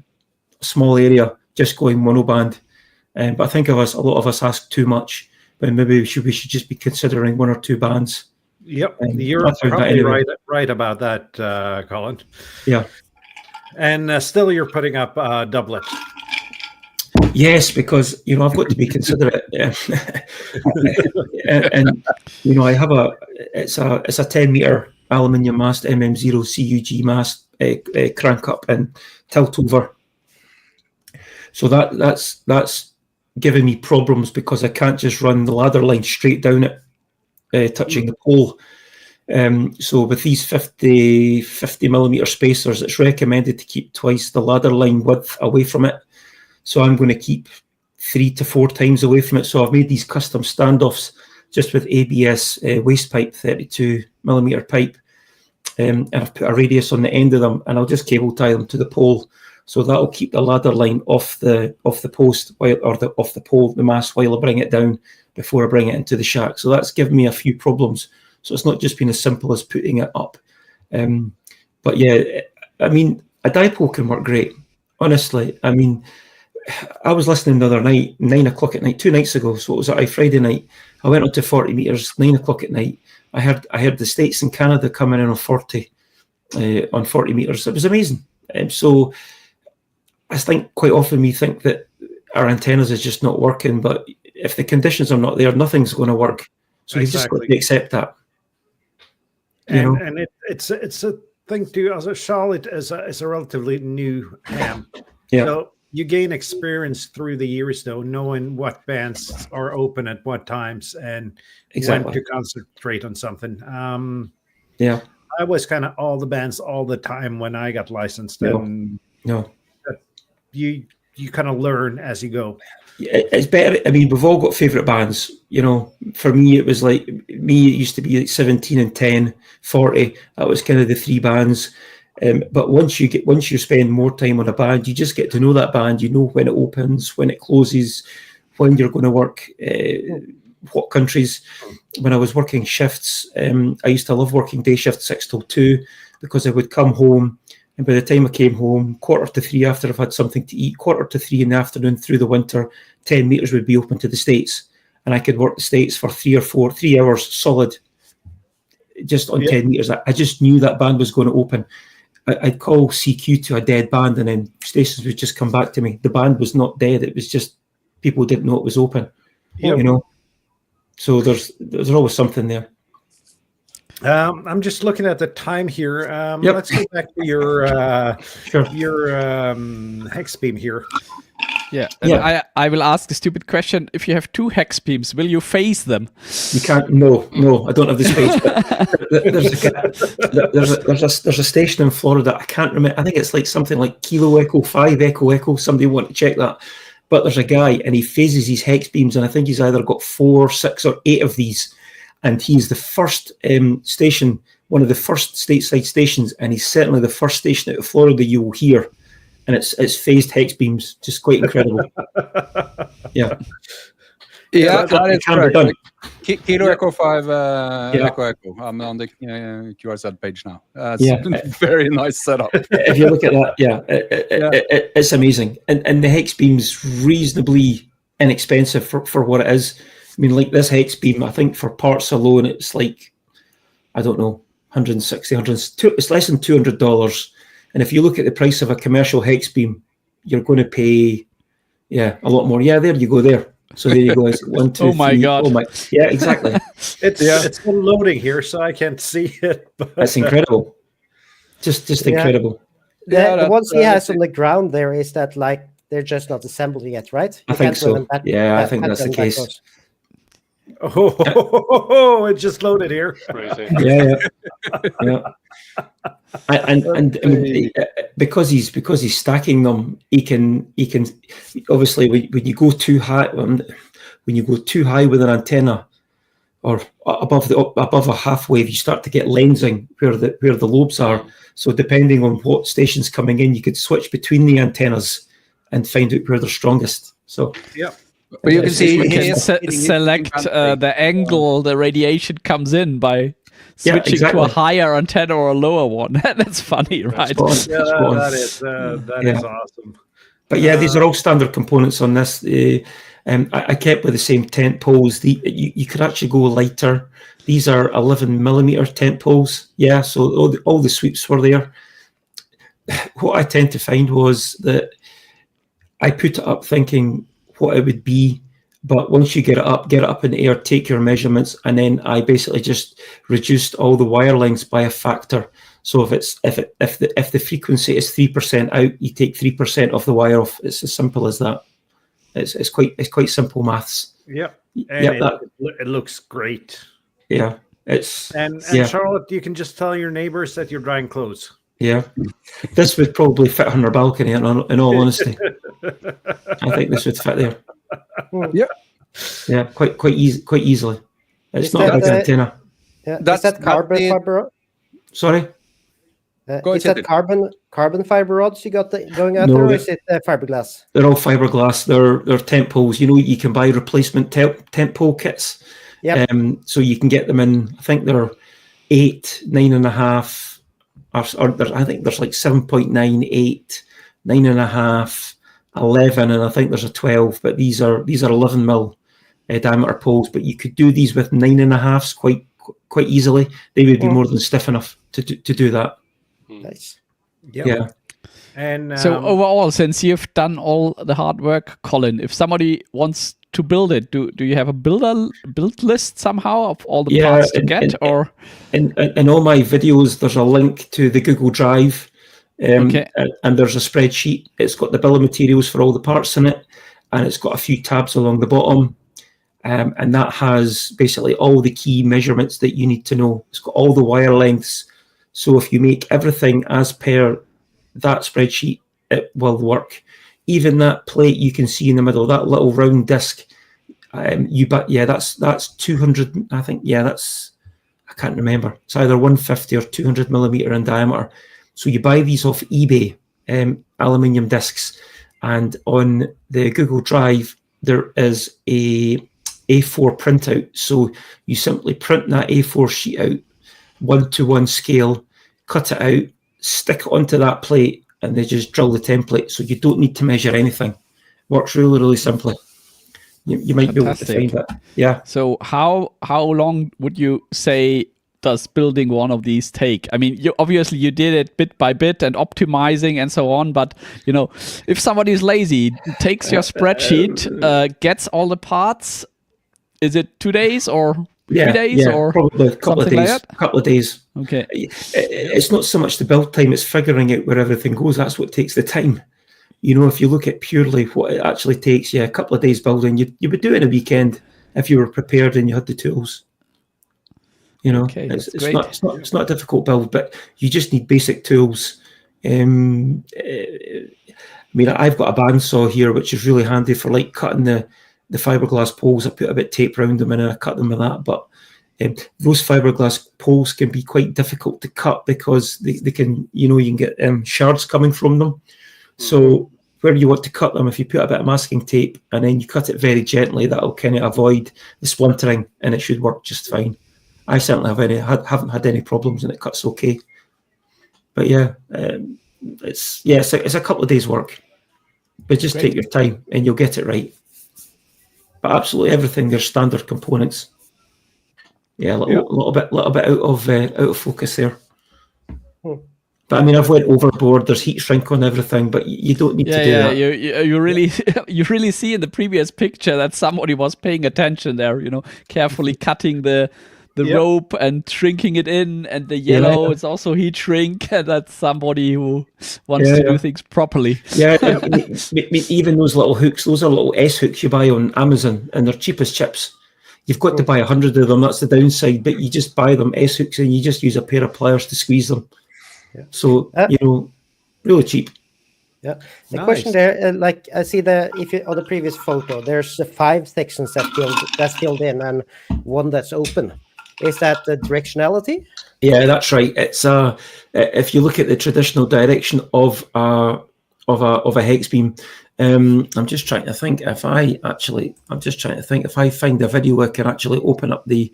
area just going monoband. But I think a lot of us ask too much, but maybe we should just be considering 1 or 2 bands. Yep, you're probably right about that, Colin. Yeah. And still you're putting up doublet. Yes, because I've got to be considerate, and I have it's a 10-meter aluminium mast, MM0 CUG mast, crank up and tilt over. So that's giving me problems, because I can't just run the ladder line straight down it, touching the pole. So with these 50 millimeter spacers, it's recommended to keep twice the ladder line width away from it. So I'm going to keep 3 to 4 times away from it. So I've made these custom standoffs just with ABS waste pipe, 32 millimeter pipe, and I've put a radius on the end of them, and I'll just cable tie them to the pole. So that'll keep the ladder line off the post off the pole, the mast, while I bring it down before I bring it into the shack. So that's given me a few problems. So it's not just been as simple as putting it up. But yeah, I mean, a dipole can work great. Honestly, I mean, I was listening the other night, 9 o'clock at night, 2 nights ago. So it was a Friday night. I went up to 40 meters, 9 o'clock at night. I heard the States and Canada coming in on 40 meters. It was amazing. So I think quite often we think that our antennas is just not working, but if the conditions are not there, nothing's going to work. So you've just got to accept that. And it's a thing too. As a Charlotte is a relatively new ham. Yeah. So you gain experience through the years, though, knowing what bands are open at what times and when to concentrate on something. Yeah, I was kind of all the bands all the time when I got licensed. No. You kind of learn as you go. It's better. I mean, we've all got favorite bands. For me, it was like it used to be like 17 and 10, 40. That was kind of the 3 bands. But once you spend more time on a band, you just get to know that band. You know when it opens, when it closes, when you're going to work, what countries. When I was working shifts, I used to love working day shift 6 till 2, because I would come home, and by the time I came home, 2:45 after I've had something to eat, 2:45 in the afternoon through the winter, 10 meters would be open to the States, and I could work the States for 3 hours solid, just on 10 meters. I just knew that band was going to open. I'd call CQ to a dead band, and then stations would just come back to me. The band was not dead. It was just people didn't know it was open. Yep. So there's always something there. I'm just looking at the time here. Let's go back to your hex beam here. Yeah. I will ask a stupid question. If you have 2 hex beams, will you phase them? You can't. No, I don't have the space. But there's a station in Florida. I can't remember. I think it's like something like Kilo Echo 5 Echo. Somebody want to check that. But there's a guy, and he phases his hex beams, and I think he's either got 4, 6, or 8 of these. And he's the first station, one of the first stateside stations, and he's certainly the first station out of Florida you will hear. And it's phased hex beams, just quite incredible. Yeah, that is correct. Kilo Echo 5 Echo. I'm on the QRZ page now. It's very nice setup. If you look at that, it's amazing. And the hex beam's reasonably inexpensive for what it is. I mean, like this hex beam, I think for parts alone, it's like, I don't know, 160, it's less than $200. And if you look at the price of a commercial hex beam, you're going to pay, a lot more. Yeah, there you go there. So there you go. It's 1, 2, 3. Oh my God. Yeah, exactly. It's loading here, so I can't see it. But that's incredible. Just incredible. The ones he has on the ground there, is that like they're just not assembled yet, right? I think so. I think that's the case. Oh, it just loaded here. Crazy. Yeah. And I mean, because he's stacking them, he can obviously when you go too high with an antenna or above a half wave, you start to get lensing where the lobes are. So depending on what station's coming in, you could switch between the antennas and find out where they're strongest. So yeah. But you can see You can here- select the angle the radiation comes in by switching to a higher antenna or a lower one. That's funny, right? That is awesome. But yeah, these are all standard components on this. I kept with the same tent poles. You could actually go lighter. These are 11mm tent poles. Yeah, so all the sweeps were there. What I tend to find was that I put it up thinking what it would be, but once you get it up in the air, take your measurements, and then I basically just reduced all the wire lengths by a factor. So if the frequency is 3% out, you take 3% of the wire off. It's as simple as that. It's quite simple maths. Yeah, it looks great. Yeah, Charlotte, you can just tell your neighbors that you're drying clothes. Yeah, this would probably fit on her balcony. In all honesty, I think this would fit there. Yeah, quite easily. It's not a big antenna. Yeah, is that carbon fiber rod? Sorry. Is that carbon fiber rods you got going out there, or is it fiberglass? They're all fiberglass. They're tent poles. You can buy replacement tent pole kits. Yeah. So you can get them in. I think they're 8, 9.5. Or I think there's like 7.9, 8, 9.5, 11, and I think there's a 12. But these are 11mm diameter poles. But you could do these with 9.5s quite easily. They would be more than stiff enough to do that. Nice. Yep. Yeah. And so overall, since you've done all the hard work, Colin, if somebody wants to build it, do you have a build list somehow of all the parts to get? Or in all my videos, there's a link to the Google Drive, and there's a spreadsheet. It's got the bill of materials for all the parts in it, and it's got a few tabs along the bottom, and that has basically all the key measurements that you need to know. It's got all the wire lengths. So if you make everything as per that spreadsheet, it will work. Even that plate you can see in the middle, that little round disc, that's 200. I think I can't remember. It's either 150 or 200mm in diameter. So you buy these off eBay, aluminium discs, and on the Google Drive there is a A4 printout. So you simply print that A4 sheet out, 1-to-1 scale, cut it out, stick it onto that plate, and they just drill the template. So you don't need to measure anything. Works really, really simply. You might be able to find that. Yeah. So how long would you say does building one of these take? I mean, you did it bit by bit and optimizing and so on, but if somebody is lazy, takes your spreadsheet, gets all the parts, is it 2 days or 3 days or probably a couple of days? Like that? Couple of days. Okay. It's not so much the build time; it's figuring out where everything goes. That's what takes the time. If you look at purely what it actually takes, a couple of days building, you would do it in a weekend if you were prepared and you had the tools. Okay, it's not a difficult build, but you just need basic tools. I mean, I've got a bandsaw here, which is really handy for like cutting the fiberglass poles. I put a bit of tape around them and I cut them with that. But those fiberglass poles can be quite difficult to cut because they can, you can get shards coming from them. So where you want to cut them, if you put a bit of masking tape and then you cut it very gently, that'll kind of avoid the splintering and it should work just fine. I certainly haven't had any problems and it cuts okay. But it's a couple of days work, but just take your time and you'll get it right. But absolutely everything, there's standard components. Yeah, a little bit out of focus there. But I mean, I've went overboard. There's heat shrink on everything, but you don't need to do that. You really see in the previous picture that somebody was paying attention there. Carefully cutting the rope and shrinking it in, and the yellow is also heat shrink. And that's somebody who wants to do things properly. Yeah, even those little hooks, those are little S hooks you buy on Amazon, and they're cheap as chips. You've got to buy 100 of them. That's the downside. But you just buy them S-hooks and you just use a pair of pliers to squeeze them. Yeah. So really cheap. Yeah. The question there, like I see if you on the previous photo, there's 5 sections that's filled in and 1 that's open. Is that the directionality? Yeah, that's right. It's if you look at the traditional direction of a hex beam, I'm just trying to think if I find a video I can actually open up the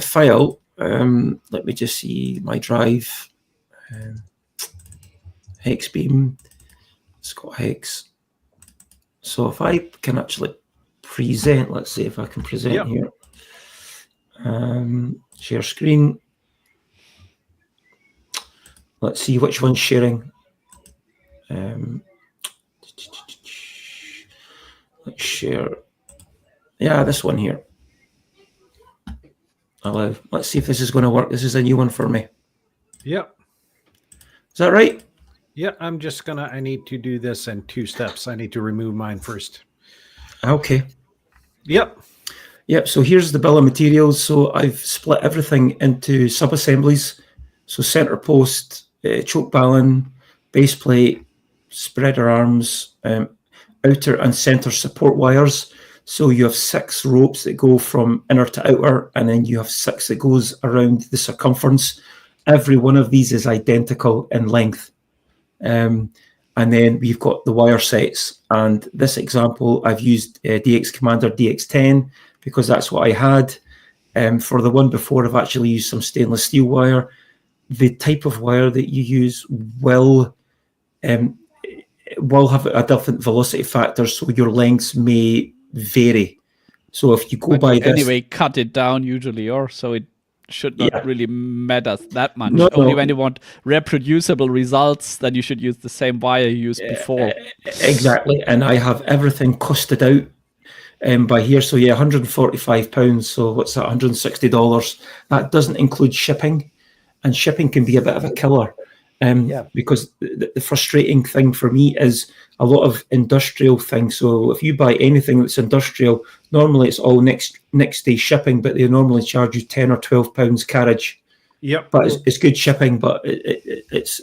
file. Let me just see my drive. Hex beam, Scot Hex. So if I can actually present, let's see if I can present here. Share screen. Let's see which one's sharing. Let's share. Yeah, this one here. Let's see if this is going to work. This is a new one for me. Yep. Is that right? Yeah, I need to do this in 2 steps. I need to remove mine first. Okay. Yep. Yep, so here's the bill of materials. So I've split everything into sub-assemblies. So center post, choke ballon, base plate, spreader arms, outer and center support wires. So you have 6 ropes that go from inner to outer, and then you have 6 that goes around the circumference. Every one of these is identical in length. And then we've got the wire sets. And this example, I've used DX Commander DX10 because that's what I had. For the one before, I've actually used some stainless steel wire. The type of wire that you use will have a different velocity factor, so your lengths may vary. So if you go by this, anyway, cut it down usually, or so it should not really matter that much. No, Only when you want reproducible results, then you should use the same wire you used before. Exactly, and I have everything costed out by here. So yeah, £145. So what's that? $160. That doesn't include shipping, and shipping can be a bit of a killer. Because the frustrating thing for me is a lot of industrial things. So if you buy anything that's industrial, normally it's all next day shipping, but they normally charge you £10 or £12 carriage. Yep. But it's good shipping, but it's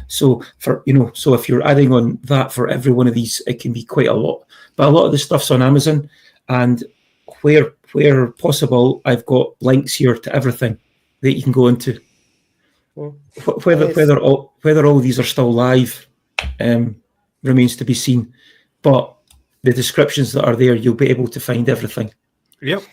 so for so if you're adding on that for every one of these, it can be quite a lot. But a lot of the stuff's on Amazon, and where possible, I've got links here to everything that you can go into. Whether all these are still live remains to be seen, but the descriptions that are there, you'll be able to find everything. Yep.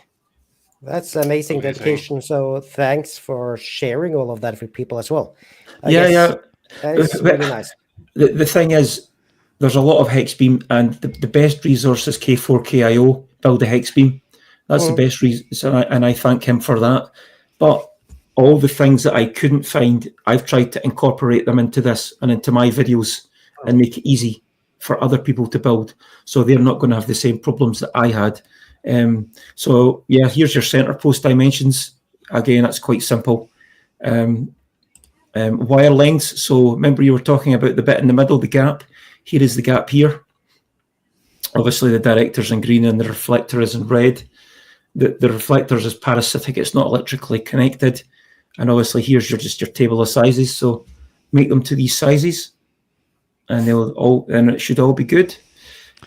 That's amazing dedication. So thanks for sharing all of that with people as well. It's really nice. The thing is, there's a lot of hex beam, and the best resource is K4KIO, Build a Hex Beam. That's the best reason, and I thank him for that. But all the things that I couldn't find, I've tried to incorporate them into this and into my videos and make it easy for other people to build, so they're not going to have the same problems that I had. So yeah, here's your center post dimensions. Again, that's quite simple. Wire lengths. So remember you were talking about the bit in the middle, the gap. Here is the gap here. Obviously the director's in green and the reflector is in red. The reflector's is parasitic, it's not electrically connected. And obviously here's just your table of sizes. So make them to these sizes, and it should all be good.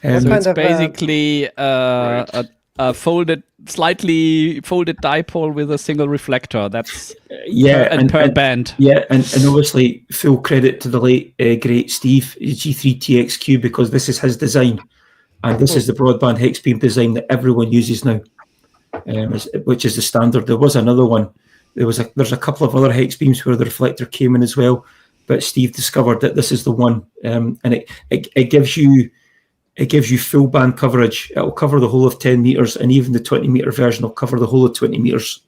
So it's basically a slightly folded dipole with a single reflector. That's per band. Yeah, and obviously full credit to the late great Steve G3TXQ, because this is his design, and this is the broadband hex beam design that everyone uses now, which is the standard. There was another one. There's a couple of other hex beams where the reflector came in as well, but Steve discovered that this is the one, and it gives you full band coverage. It'll cover the whole of 10 meters, and even the 20-meter version will cover the whole of 20 meters.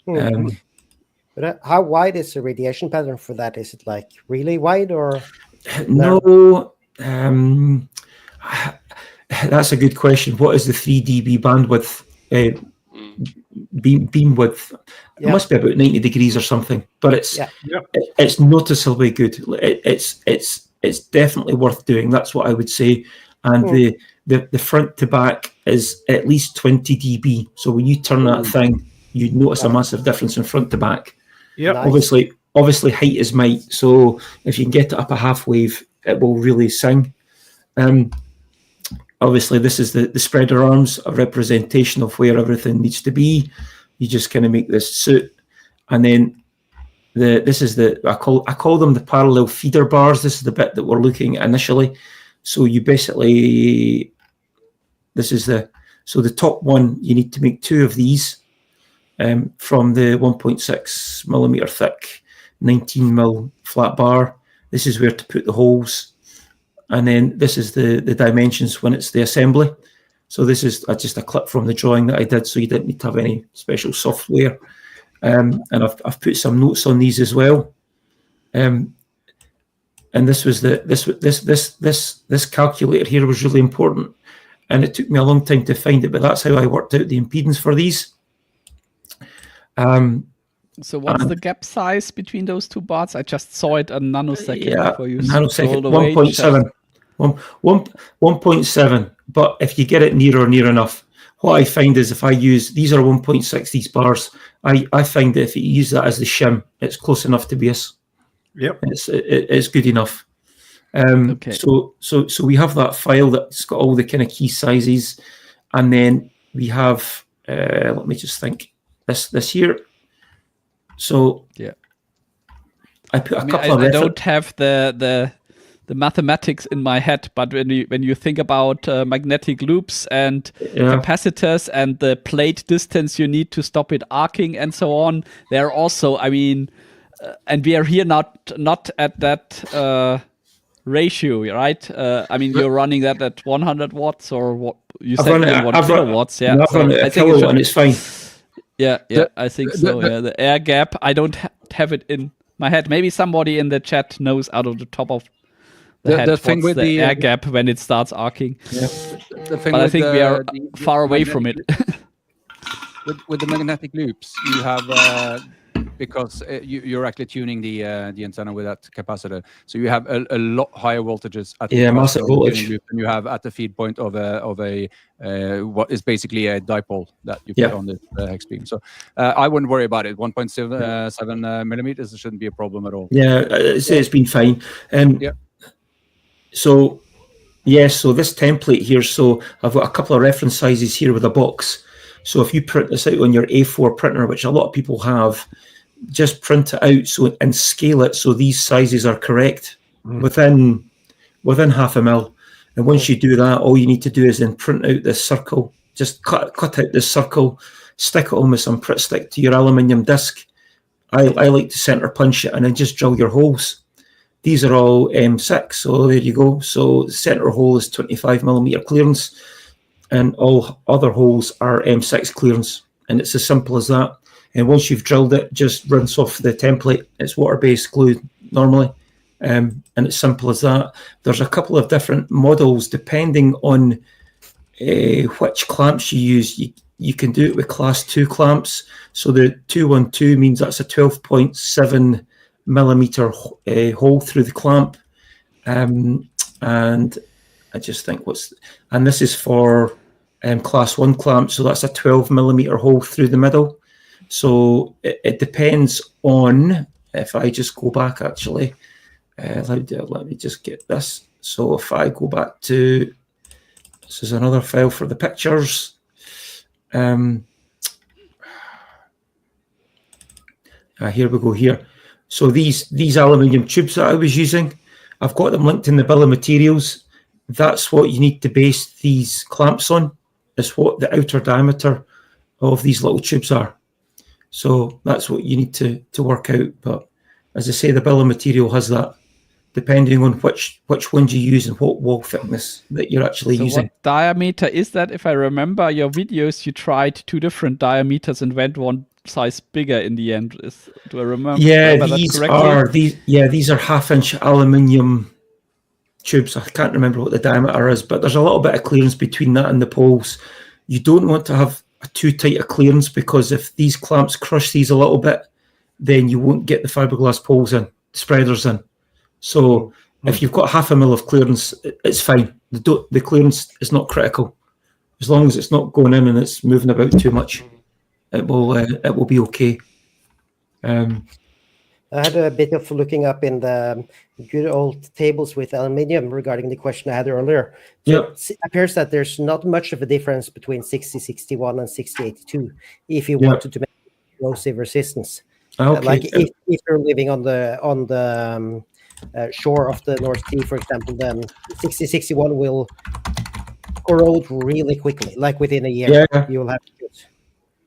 But how wide is the radiation pattern for that? Is it like really wide or? No, that's a good question. What is the 3 dB bandwidth? Beam width? It must be about 90 degrees or something, but it's noticeably good. It's definitely worth doing. That's what I would say. And the the front to back is at least 20 dB. So when you turn that thing, you'd notice a massive difference in front to back. Yep. Nice. Obviously height is might. So if you can get it up a half wave, it will really sing. Obviously, this is the spreader arms, a representation of where everything needs to be. You just kind of make this suit, and then this is I call them the parallel feeder bars. This is the bit that we're looking at initially. So you basically, the top one, you need to make 2 of these from the 1.6 millimeter thick 19 mil flat bar. This is where to put the holes. And then this is the dimensions when it's the assembly. So this is just a clip from the drawing that I did, so you didn't need to have any special software. And I've put some notes on these as well. And this was this calculator here was really important, and it took me a long time to find it, but that's how I worked out the impedance for these. So what's the gap size between those 2 bars? I just saw it a nanosecond before you nanosecond, 1.7. 1.7, but if you get it near enough, what I find is if I use, these are 1.6, these bars, I find that if you use that as the shim, it's close enough to base. Yep. It's good enough. Okay. So we have that file that's got all the kind of key sizes, and then we have, let me just think, this here. So yeah, I put a couple of. I don't have the mathematics in my head, but when you think about magnetic loops and capacitors and the plate distance you need to stop it arcing and so on, they're also, I mean, and we are here not at that ratio, right? I mean, you're running that at 100 watts or what you said, 1 kilowatts. Yeah, I've run it at kilowatt and it's fine. Yeah, I think so. The air gap, I don't have it in my head. Maybe somebody in the chat knows out of the top of the head what's with the air gap when it starts arcing. Yeah. But I think we are far away from it. with the magnetic loops, you have because you're actually tuning the antenna with that capacitor, so you have a lot higher voltages at massive voltage loop than you have at the feed point of a what is basically a dipole that you put on the hex beam. So I wouldn't worry about it. 1.7 millimeters shouldn't be a problem at all. Yeah, it's been fine. So this template here, so I've got a couple of reference sizes here with a box. So if you print this out on your A4 printer, which a lot of people have, just print it out and scale it so these sizes are correct within half a mil. And once you do that, all you need to do is then print out this circle. Just cut out this circle, stick it on with some Pritt stick to your aluminium disc. I like to center punch it and then just drill your holes. These are all M6, so there you go. So the center hole is 25 millimeter clearance, and all other holes are M6 clearance, and it's as simple as that. And once you've drilled it, just rinse off the template. It's water-based glue normally, and it's simple as that. There's a couple of different models depending on which clamps you use. You can do it with class 2 clamps. So the 212 means that's a 12.7 millimeter hole through the clamp, and I just think and this is for class 1 clamp, so that's a 12 millimeter hole through the middle. So it depends on, if I just go back actually, let me just get this. So if I go back to, this is another file for the pictures. Here we go here. So these aluminium tubes that I was using, I've got them linked in the bill of materials. That's what you need to base these clamps on. Is what the outer diameter of these little tubes are. So that's what you need to work out. But as I say, the bill of material has that, depending on which ones you use and what wall thickness that you're actually using. What diameter is that? If I remember your videos, you tried 2 different diameters and went one size bigger in the end. Do I remember? Yeah, these are 1/2-inch aluminium tubes. I can't remember what the diameter is, but there's a little bit of clearance between that and the poles. You don't want to have too tight a clearance, because if these clamps crush these a little bit, then you won't get the fiberglass poles in, spreaders in. So if you've got 1/2 mil of clearance, it's fine. the clearance is not critical. As long as it's not going in and it's moving about too much, it will be okay. I had a bit of looking up in the good old tables with aluminium regarding the question I had earlier. So it appears that there's not much of a difference between 6061 and 6082 if you wanted to make corrosive resistance. Okay. Like if you're living on the shore of the North Sea, for example, then 6061 will corrode really quickly, like within a year. You will have to use.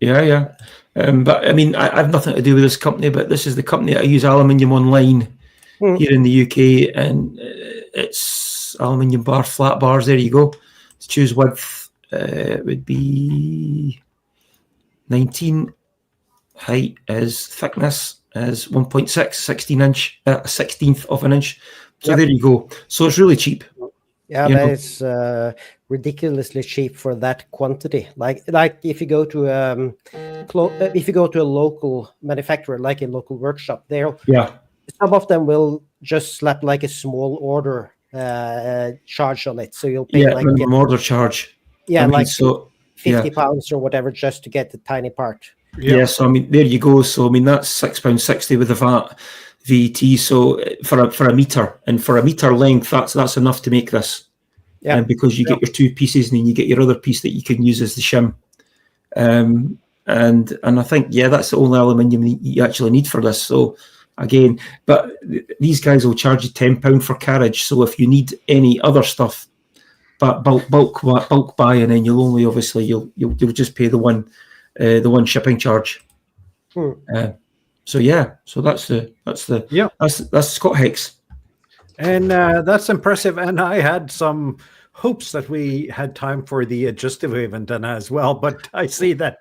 Yeah. But I mean, I have nothing to do with this company, but this is the company I use aluminium online here in the UK, and it's aluminium bar, flat bars. There you go. To choose width, it would be 19. Height is thickness is 1.6, 16-inch, a 16th of an inch. So there you go. So it's really cheap. Yeah, that is ridiculously cheap for that quantity. Like if you go to a local manufacturer, like a local workshop, some of them will just slap like a small order charge on it. So you'll pay like minimum order charge. Yeah, like so £50 or whatever just to get the tiny part. Yeah, so I mean, there you go. So I mean, that's £6.60 with the VAT. So for a meter, and for a meter length, that's enough to make this. Yeah, because you get your two pieces, and then you get your other piece that you can use as the shim. And I think that's the only aluminium you actually need for this. So again, but these guys will charge you £10 for carriage. So if you need any other stuff, but bulk buy, and then you'll only obviously you'll just pay the one shipping charge. So that's the Scot Hex. And that's impressive. And I had some hopes that we had time for the Adjustiwave antenna as well, but I see that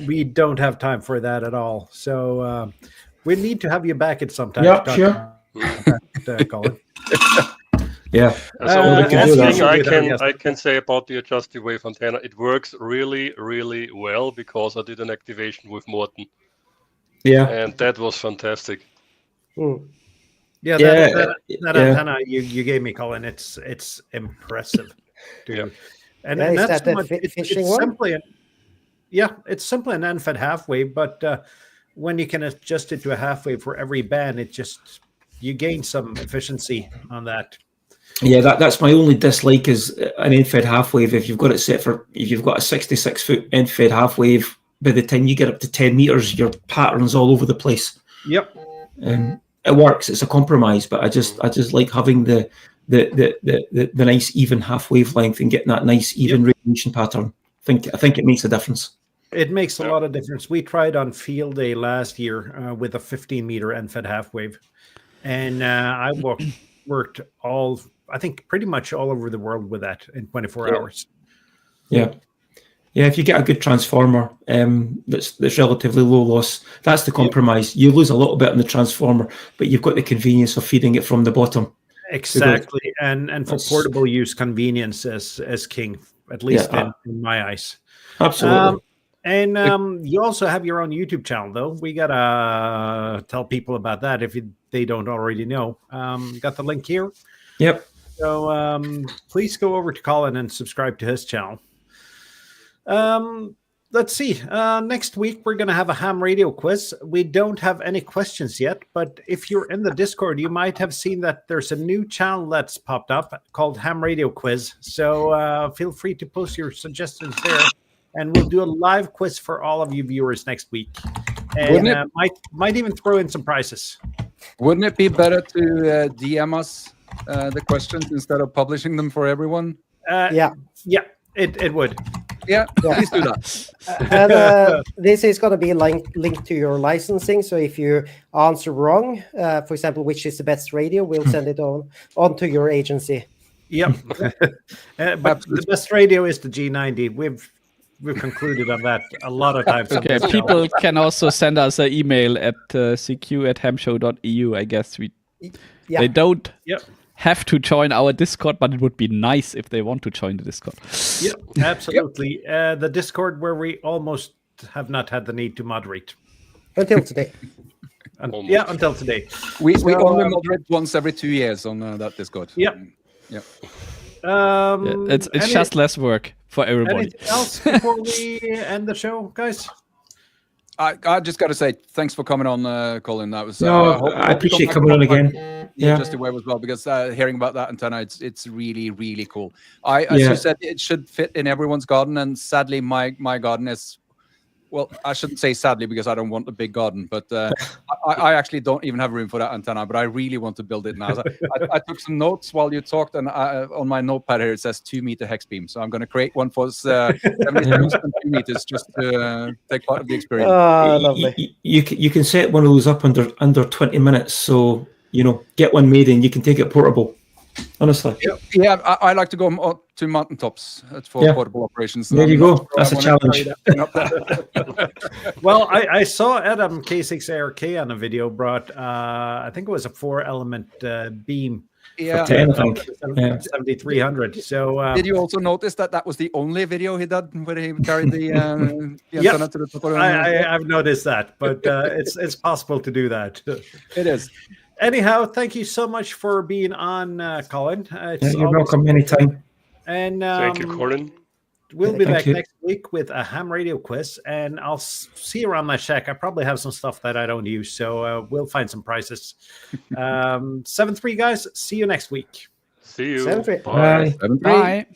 we don't have time for that at all. So we need to have you back at some time. Yeah, sure. Colin. So I can say about the Adjustiwave antenna, it works really, really well because I did an activation with Morten. Yeah. And that was fantastic. Yeah, that antenna you gave me, Colin, it's impressive. Dude. And that's it's simply it's simply an unfed half wave, but when you can adjust it to a half wave for every band, you gain some efficiency on that. Yeah, that's my only dislike is an end-fed half wave. If you've got it set for, if you've got a 66-foot end-fed half wave, by the time you get up to 10 meters, your pattern's all over the place. Yep. It works. It's a compromise, but I just like having the nice even half wavelength and getting that nice even radiation pattern. I think it makes a difference. It makes a lot of difference. We tried on field day last year with a 15-meter end-fed half wave, and I worked I think pretty much all over the world with that in 24 hours. Yeah. If you get a good transformer that's relatively low loss, that's the compromise. You lose a little bit on the transformer, but you've got the convenience of feeding it from the bottom. Exactly, and for portable use, convenience is king, at least in my eyes. Absolutely. And you also have your own YouTube channel, though. We gotta tell people about that if they don't already know. Got the link here. Yep. So please go over to Colin and subscribe to his channel. Let's see. Next week, we're going to have a ham radio quiz. We don't have any questions yet, but if you're in the Discord, you might have seen that there's a new channel that's popped up called Ham Radio Quiz. So feel free to post your suggestions there, and we'll do a live quiz for all of you viewers next week. And might even throw in some prizes. Wouldn't it be better to DM us the questions instead of publishing them for everyone? It would. Yeah, please do that. And this is going to be linked to your licensing. So if you answer wrong, for example, which is the best radio, we'll send it on to your agency. Yep. But the best radio is the G90. We've concluded on that a lot of times. Okay, people can also send us an email at cq@hamshow.eu. I guess they don't have to join our Discord, but it would be nice if they want to join the Discord. Yep, absolutely. The Discord where we almost have not had the need to moderate. Until today. Until today. We only moderate once every 2 years on that Discord. Yep. It's just less work for everybody. Anything else before we end the show, guys? I just got to say thanks for coming on, Colin. That was I appreciate coming on again. Yeah, Adjustiwave as well, because hearing about that antenna, it's really, really cool. As you said, it should fit in everyone's garden, and sadly, my garden is, well, I shouldn't say sadly because I don't want a big garden, but I actually don't even have room for that antenna, but I really want to build it now. So I took some notes while you talked, and on my notepad here it says 2-meter hex beam. So I'm going to create one for 77 meters just to take part of the experience. Lovely. You can set one of those up under 20 minutes. So, get one made and you can take it portable. Honestly. Yeah, I like to go to mountaintops for portable operations. There you go. That's a challenge. Well, I saw Adam K6ARK on a video brought, I think it was a 4-element beam. Yeah, 7300. So did you also notice that was the only video he did where he carried the antenna to the top of the I've noticed that, but it's possible to do that. It is. Anyhow, thank you so much for being on, Colin. You're welcome anytime. And thank you, Colin. We'll be back next week with a ham radio quiz, and I'll see you around my shack. I probably have some stuff that I don't use, so we'll find some prices. 7-3, guys. See you next week. See you. 7-3. Bye. Bye. Bye.